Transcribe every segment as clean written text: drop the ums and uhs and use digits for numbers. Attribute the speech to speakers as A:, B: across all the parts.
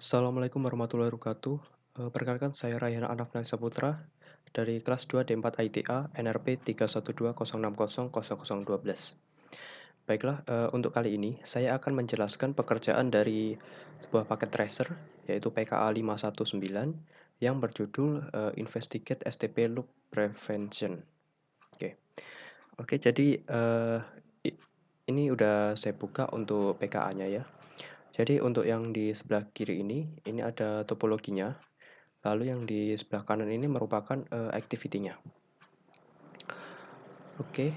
A: Assalamualaikum warahmatullahi wabarakatuh. Perkenalkan saya Rayhan Anafna Saputra dari kelas 2 D4 ITA NRP 31206000012. Baiklah, untuk kali ini saya akan menjelaskan pekerjaan dari sebuah paket tracer yaitu PKA 519 yang berjudul Investigate STP Loop Prevention. Oke. Oke, jadi i- ini udah saya buka untuk PKA-nya ya. Jadi untuk yang di sebelah kiri ini ada topologinya. Lalu yang di sebelah kanan ini merupakan, activity-nya. Oke,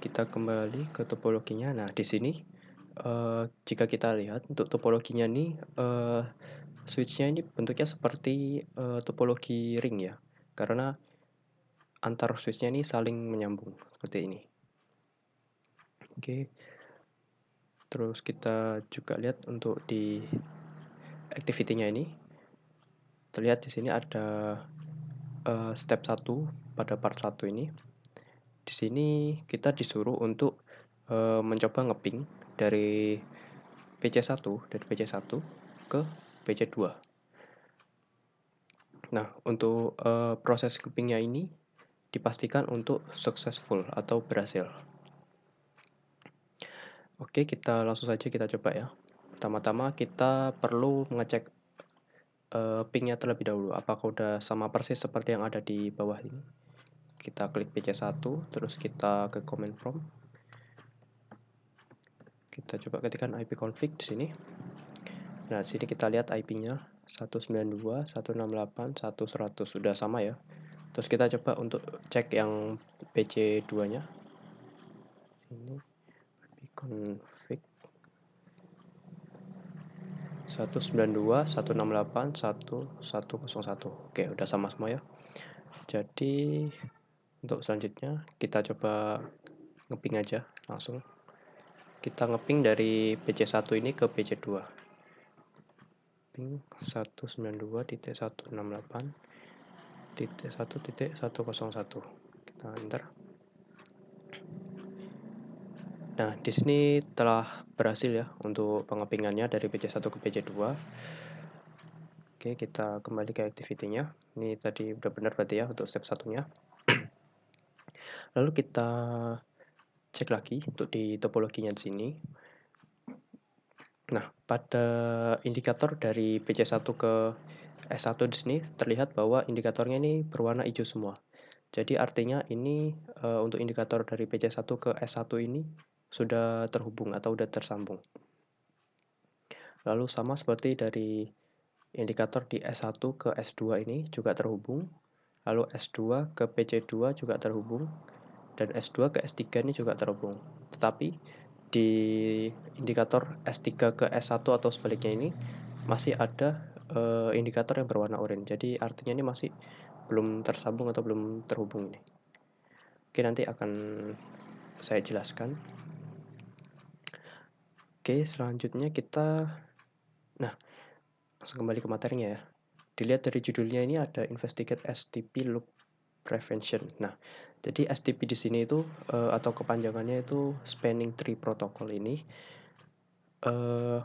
A: kita kembali ke topologinya. Nah, di sini, jika kita lihat untuk topologinya nih, switch-nya ini bentuknya seperti, topologi ring ya, karena antar switch-nya ini saling menyambung, seperti ini. Oke, terus kita juga lihat untuk di activity-nya ini, terlihat di sini ada, step 1 pada part 1 ini. Di sini kita disuruh untuk, mencoba ngeping dari PC1 ke PC2. Nah, untuk, proses ngeping ini dipastikan untuk successful atau berhasil. Oke, kita langsung saja kita coba ya. Pertama-tama kita perlu mengecek, ping-nya terlebih dahulu, apakah udah sama persis seperti yang ada di bawah ini. Kita klik PC1, terus kita ke command prompt. Kita coba ketikkan ipconfig di sini. Nah, di sini kita lihat IP-nya 192.168.1.100 sudah sama ya. Terus kita coba untuk cek yang PC2-nya. Ini ipconfig 192.168.1.101. Oke, udah sama semua ya. Jadi untuk selanjutnya kita coba ngeping aja langsung. Kita ngeping dari PC1 ini ke PC2. Ping 192.168.1.101. Kita enter. Nah, di sini telah berhasil ya untuk pengepingannya dari PC1 ke PC2. Oke, kita kembali ke activity-nya. Ini tadi udah benar berarti ya untuk step satunya. Lalu kita cek lagi untuk di topologinya di sini. Nah, pada indikator dari PC1 ke S1 di sini terlihat bahwa indikatornya ini berwarna hijau semua. Jadi artinya ini, untuk indikator dari PC1 ke S1 ini sudah terhubung atau sudah tersambung. Lalu sama seperti dari indikator di S1 ke S2 ini juga terhubung, lalu S2 ke PC2 juga terhubung, dan S2 ke S3 ini juga terhubung. Tetapi di indikator S3 ke S1 atau sebaliknya ini masih ada, indikator yang berwarna oranye. Jadi artinya ini masih belum tersambung atau belum terhubung ini. Oke, nanti akan saya jelaskan. Oke, selanjutnya kita nah, langsung kembali ke materinya ya. Dilihat dari judulnya ini ada Investigate STP Loop Prevention. Nah, jadi STP di sini itu, atau kepanjangannya itu Spanning Tree Protocol ini, eee,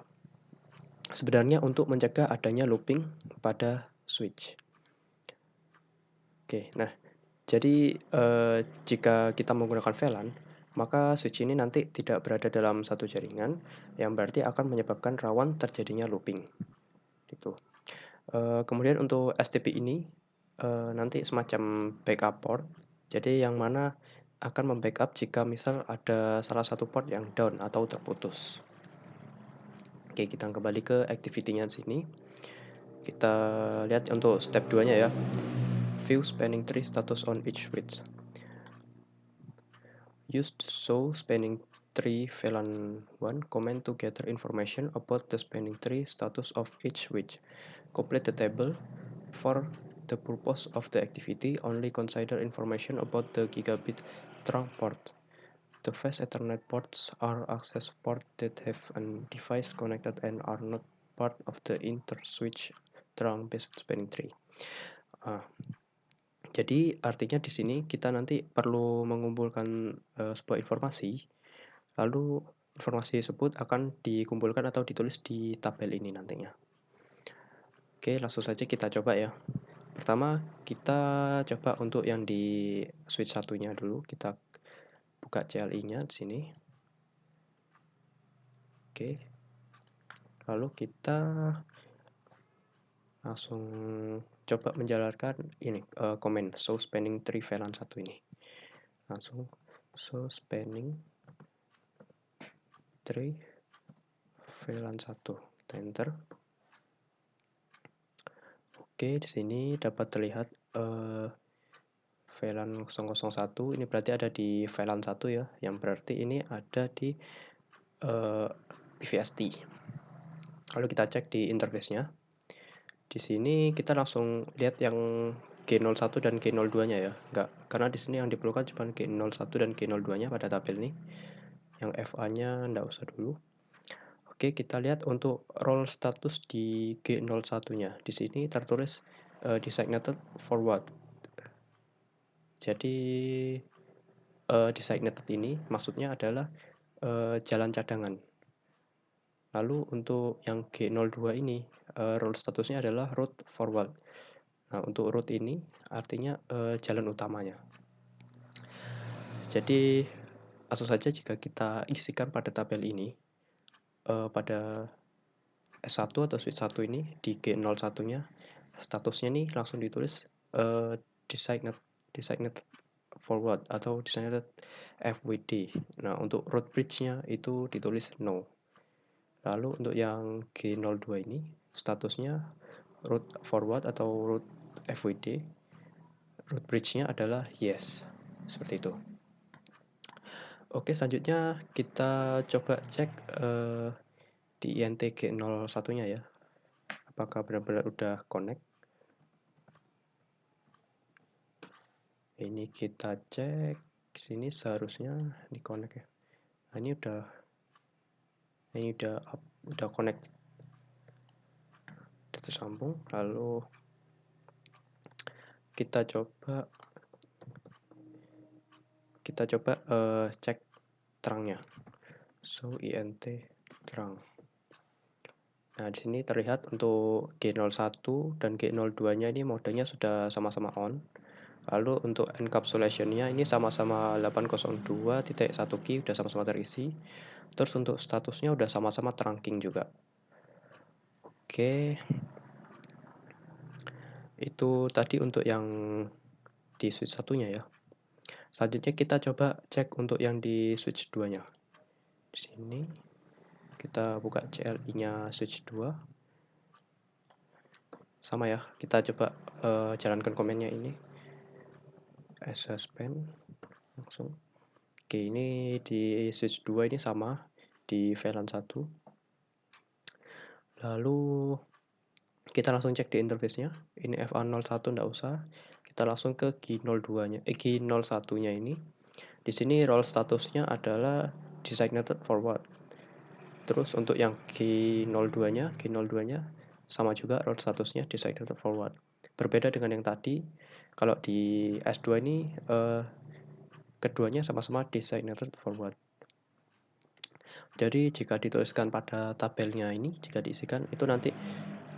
A: sebenarnya untuk mencegah adanya looping pada switch. Oke, nah jadi, jika kita menggunakan VLAN, maka switch ini nanti tidak berada dalam satu jaringan, yang berarti akan menyebabkan rawan terjadinya looping, gitu. Kemudian untuk STP ini, nanti semacam backup port, jadi yang mana akan membackup jika misal ada salah satu port yang down atau terputus. Oke, kita kembali ke activity-nya di sini. Kita lihat untuk step 2-nya ya, view spanning tree status on each switch. Use the show spanning tree VLAN 1 command to gather information about the spanning tree status of each switch. Complete the table. For the purpose of the activity, only consider information about the gigabit trunk port. The fast Ethernet ports are access ports that have a device connected and are not part of the inter-switch trunk-based spanning tree. Jadi artinya di sini kita nanti perlu mengumpulkan, sebuah informasi, lalu informasi tersebut akan dikumpulkan atau ditulis di tabel ini nantinya. Oke, langsung saja kita coba ya. Pertama, kita coba untuk yang di switch satunya dulu, kita buka CLI-nya di sini. Oke. Lalu kita langsung coba menjalankan ini command show spanning tree VLAN 1 ini. Langsung show spanning tree VLAN 1. Kita enter. Oke, di sini dapat terlihat VLAN 001 ini berarti ada di VLAN 1 ya, yang berarti ini ada di BVST. Lalu kita cek di interface-nya. Di sini kita langsung lihat yang G01 dan G02-nya ya. Enggak, karena di sini yang diperlukan cuma G01 dan G02-nya pada tabel ini. Yang FA-nya enggak usah dulu. Oke, kita lihat untuk role status di G01-nya. Di sini tertulis designated forward. Jadi designated ini maksudnya adalah jalan cadangan. Lalu untuk yang G02 ini role statusnya adalah route forward. Nah, untuk route ini artinya jalan utamanya. Jadi langsung saja jika kita isikan pada tabel ini pada S1 atau switch 1 ini di G01-nya statusnya nih langsung ditulis designated forward atau designated FWD. Nah, untuk route bridge-nya itu ditulis no. Lalu untuk yang G02 ini statusnya route forward atau route FWD, route bridge-nya adalah yes. Seperti itu. Oke, selanjutnya kita coba cek di INT G01-nya ya. Apakah benar-benar udah connect? Ini kita cek sini seharusnya di connect ya. Nah, ini udah connect. Udah tersambung. Lalu kita coba cek terangnya. So INT terang. Nah, di sini terlihat untuk G01 dan G02-nya ini modenya sudah sama-sama on. Lalu untuk encapsulation-nya ini sama-sama 802.1Q udah sama-sama terisi. Terus untuk statusnya udah sama-sama trunking juga. Oke. Itu tadi untuk yang di switch satunya ya. Selanjutnya kita coba cek untuk yang di switch 2-nya. Di sini kita buka CLI-nya switch 2. Sama ya, kita coba jalankan komennya ini. Span langsung. Oke, ini di switch 2 ini sama di VLAN 1. Lalu kita langsung cek di interface-nya. Ini FA01 enggak usah. Kita langsung ke G02-nya. G01-nya ini. Di sini role statusnya adalah designated forward. Terus untuk yang G02-nya sama juga role statusnya designated forward. Berbeda dengan yang tadi, kalau di S2 ini keduanya sama-sama designated forward. Jadi jika dituliskan pada tabelnya ini, jika diisikan itu nanti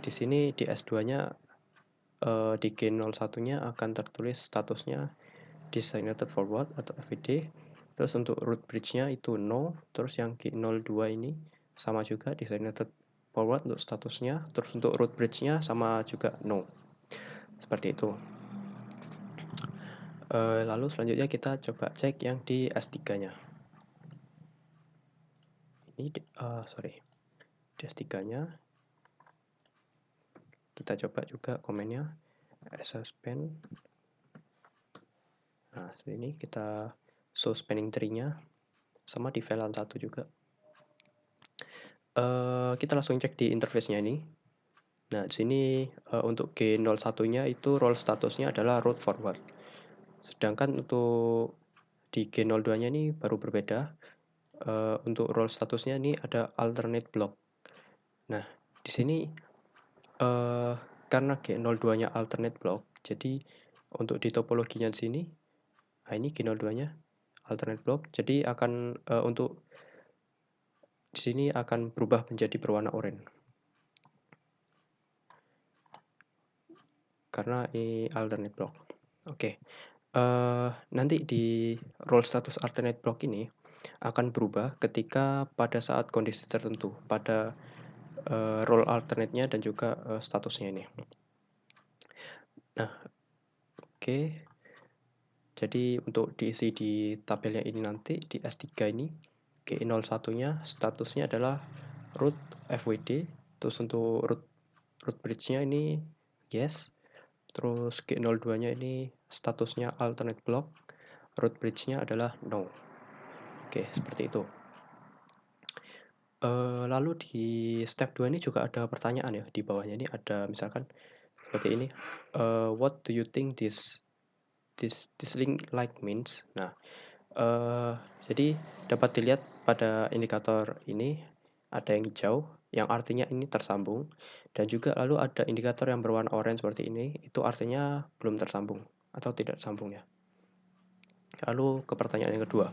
A: di sini di S2-nya di G01-nya akan tertulis statusnya designated forward atau FWD. Terus untuk route bridge-nya itu no. Terus yang G02 ini sama juga designated forward untuk statusnya. Terus untuk route bridge-nya sama juga no. Seperti itu. Lalu selanjutnya kita coba cek yang di S3-nya. Ini di S3-nya. Kita coba juga komennya span. Nah, ini kita show spanning tree-nya sama di VLAN 1 juga. Kita langsung cek di interface-nya ini. Nah, di sini untuk G01-nya itu role statusnya adalah route forward. Sedangkan untuk di G02-nya ini baru berbeda. Untuk role statusnya ini ada alternate block. Nah, di sini karena G02-nya alternate block, jadi untuk di topologinya di sini, nah ini G02-nya alternate block, jadi akan untuk di sini akan berubah menjadi berwarna oranye. karena ini alternate block. Oke, nanti di role status alternate block ini akan berubah ketika pada saat kondisi tertentu, pada, role alternate-nya dan juga, statusnya ini. Nah, oke, jadi untuk diisi di tabelnya ini nanti di S3 ini, G01-nya statusnya adalah root FWD, terus untuk root bridge-nya ini yes, terus G02-nya ini statusnya alternate block, root bridge-nya adalah no. Oke, seperti itu. Lalu di step 2 ini juga ada pertanyaan ya, di bawahnya ini ada misalkan seperti ini, "What do you think this link like means?" Nah, eee, jadi dapat dilihat pada indikator ini ada yang hijau, yang artinya ini tersambung, dan juga lalu ada indikator yang berwarna oranye seperti ini, itu artinya belum tersambung atau tidak tersambung ya. Lalu ke pertanyaan yang kedua,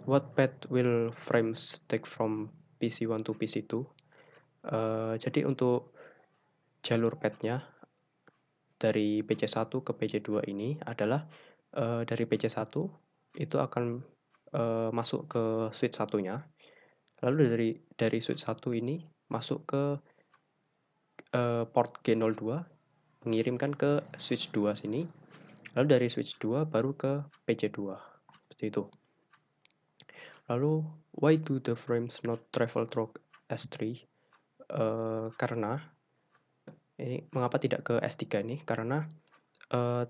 A: what path will frames take from PC1 to PC2? Jadi untuk jalur path-nya dari PC1 ke PC2 ini adalah, dari PC1 itu akan, masuk ke switch satunya, lalu dari switch 1 ini masuk ke, port G02, mengirimkan ke switch 2 sini, lalu dari switch 2 baru ke PC2, seperti itu. Lalu why do the frames not travel through S3? Karena ini mengapa tidak ke S3 ini, karena,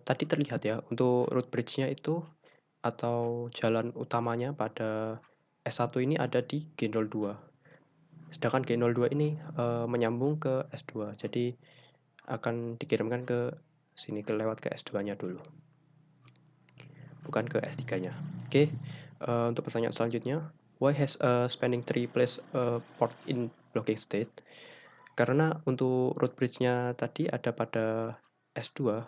A: tadi terlihat ya untuk root bridge-nya itu atau jalan utamanya pada S1 ini ada di G02. Sedangkan G02 ini, menyambung ke S2. Jadi akan dikirimkan ke sini, lewat ke S2-nya dulu, bukan ke S3-nya. Oke, untuk pertanyaan selanjutnya, why has a spanning tree place a port in blocking state? Karena untuk root bridge-nya tadi ada pada S2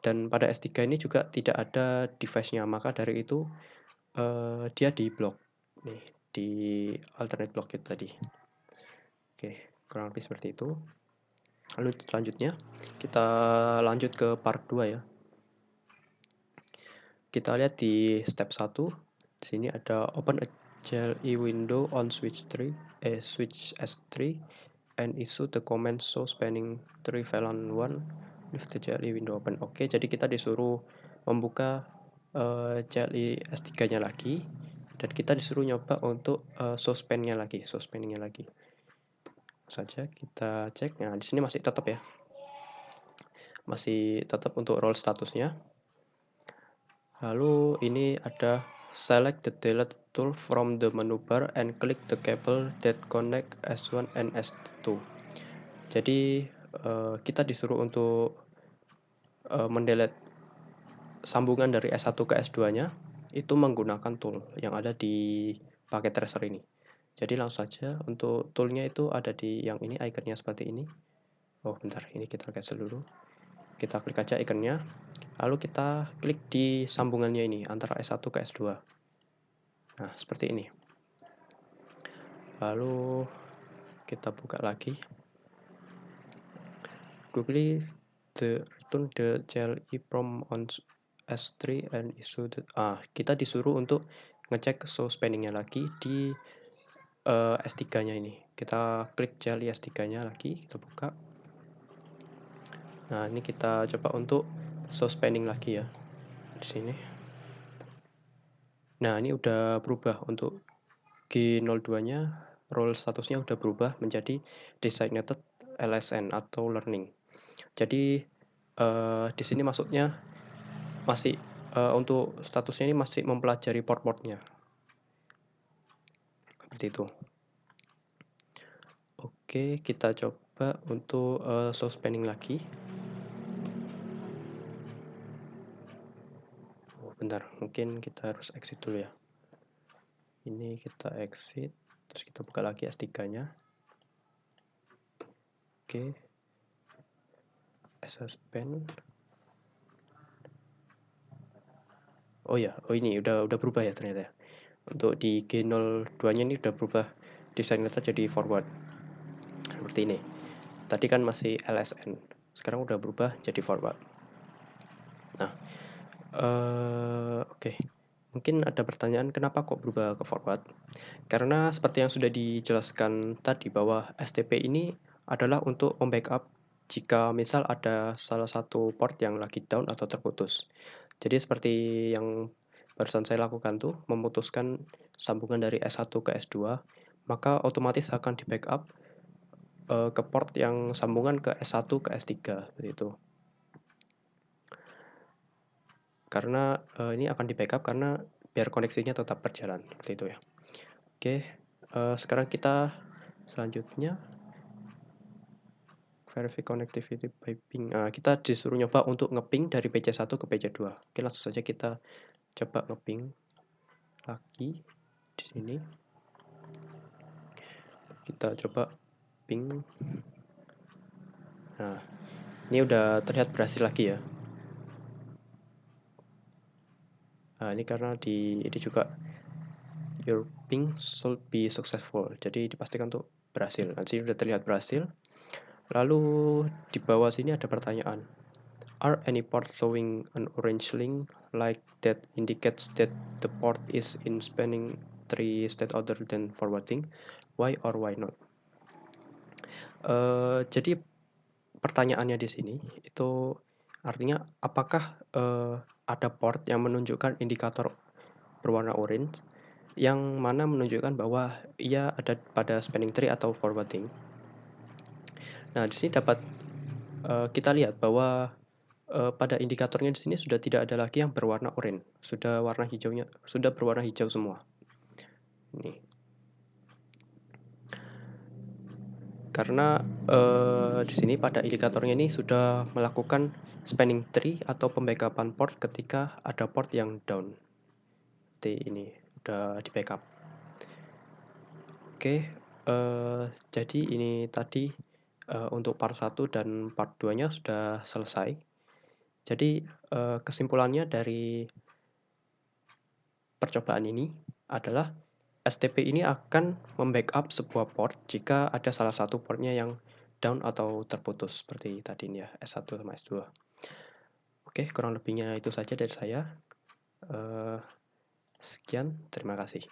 A: dan pada S3 ini juga tidak ada device-nya, maka dari itu, dia di-block nih, di alternate block itu tadi. Oke, kurang lebih seperti itu. Lalu selanjutnya, kita lanjut ke part 2 ya. Kita lihat di step 1, di sini ada open a GLE window on switch S3 and issue the command show spanning tree VLAN 1 with the GLE window open. Oke, jadi kita disuruh membuka, GLE S3-nya lagi, dan kita disuruh nyoba untuk, show span-nya lagi, show spanning-nya lagi. Saja kita cek, nah di sini masih tetap ya, masih tetap untuk role statusnya. Lalu ini ada select the delete tool from the menu bar and click the cable that connect S1 and S2. Jadi, kita disuruh untuk, mendelete sambungan dari S1 ke S2-nya itu menggunakan tool yang ada di paket tracer ini. Jadi langsung saja untuk tool-nya itu ada di yang ini, ikonnya seperti ini. Oh bentar, ini kita cancel dulu. Kita klik aja ikonnya, lalu kita klik di sambungannya ini antara S1 ke S2. Nah, seperti ini. Lalu kita buka lagi. Google return the CLI from on S3 and issue kita disuruh untuk ngecek show spanning-nya lagi di, S3-nya ini. Kita klik CLI S3-nya lagi, kita buka. Nah, ini kita coba untuk show spanning lagi ya, di sini. Nah, ini udah berubah untuk G02-nya, role statusnya udah berubah menjadi designated LSN atau learning. Jadi, di sini maksudnya masih, untuk statusnya ini masih mempelajari port-portnya. Seperti itu. Oke, kita coba untuk, show spanning lagi. Oh, bentar, mungkin kita harus exit dulu ya. Ini kita exit, terus kita buka lagi S3-nya. Oke. Span. Oh ya, ini udah berubah ya ternyata ya. Untuk di G02-nya ini udah berubah desain kita jadi forward. Seperti ini. Tadi kan masih LSN. sekarang udah berubah jadi forward. Nah, oke. Mungkin ada pertanyaan kenapa kok berubah ke forward? Karena seperti yang sudah dijelaskan tadi bahwa STP ini adalah untuk membackup jika misal ada salah satu port yang lagi down atau terputus. Jadi seperti yang barusan saya lakukan tuh, memutuskan sambungan dari S1 ke S2, maka otomatis akan di-backup, ke port yang sambungan ke S1 ke S3, seperti itu. Karena, ini akan di-backup karena biar koneksinya tetap berjalan, seperti itu ya. Oke, sekarang kita selanjutnya verify connectivity by ping. Kita disuruh nyoba untuk nge-ping dari PC1 ke PC2. Oke, langsung saja kita coba nge-ping lagi di sini. Kita coba ping. Nah, ini udah terlihat berhasil lagi ya. Nah, ini karena ini juga your ping should be successful. Jadi dipastikan untuk berhasil. Nah, sini udah terlihat berhasil. Lalu di bawah sini ada pertanyaan. Are any port showing an orange link like that indicates that the port is in spanning tree state other than forwarding? Why or why not? Jadi pertanyaannya di sini itu artinya apakah, ada port yang menunjukkan indikator berwarna orange yang mana menunjukkan bahwa ia ada pada spanning tree atau forwarding. Nah, di sini dapat, kita lihat bahwa, pada indikatornya di sini sudah tidak ada lagi yang berwarna oranye, sudah berwarna hijau semua. Ini. Karena, di sini pada indikatornya ini sudah melakukan spanning tree atau pembackup-an port ketika ada port yang down. Seperti ini, udah di-backup. Oke, jadi ini tadi, untuk part 1 dan part 2-nya sudah selesai. Jadi, kesimpulannya dari percobaan ini adalah STP ini akan membackup sebuah port jika ada salah satu portnya yang down atau terputus seperti tadi ini ya, S1 sama S2. Oke, kurang lebihnya itu saja dari saya. Sekian, terima kasih.